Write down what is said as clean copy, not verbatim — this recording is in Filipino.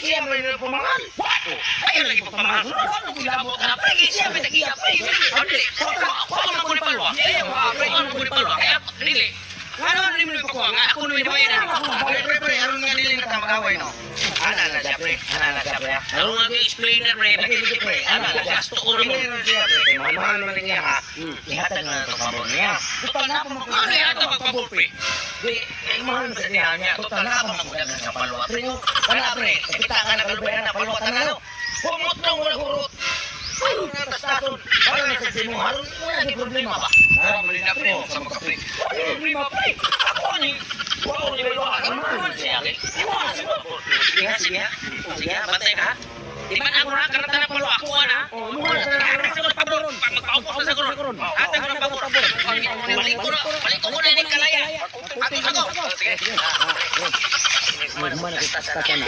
siya may pamahan. Ay, lagi pa pamahan. Ano ko labot na pre, siya may tagiya pre. Dili. Ako na ko ni palwa. Pre, ano ko ni palwa. Kaya dili. Ano mo pa ko nga ako ni bayaran. Pre, aron nga dili na magaway no. Ana na siya pre. Aron nga explain na pre. Ana na gasto ko rin. Mahal man niya ha. Ihatag na to pabor niya. Total na pa ano ihatag pagpabor pre. Di, mahal sa niya. Total na pa magkudag ng palwa. Pre, kana pre. Kita nga na kalubayan na palwa tanalo. Humot nang wala hurot. Ano na tastaton? Para na sa simo haron wala di problema ba? Mali na pre sa mga pre. Problema pre. Ako ni wala ni wala. Ano siya ni? Sige ha. Bantay ka ha. Di man ako na karata na palo ako na. Ano sa paboron? Magpaupo sa karon. Atag na pabor. Balik ko na ni kalaya. Ako. Sige. Mana kita sana.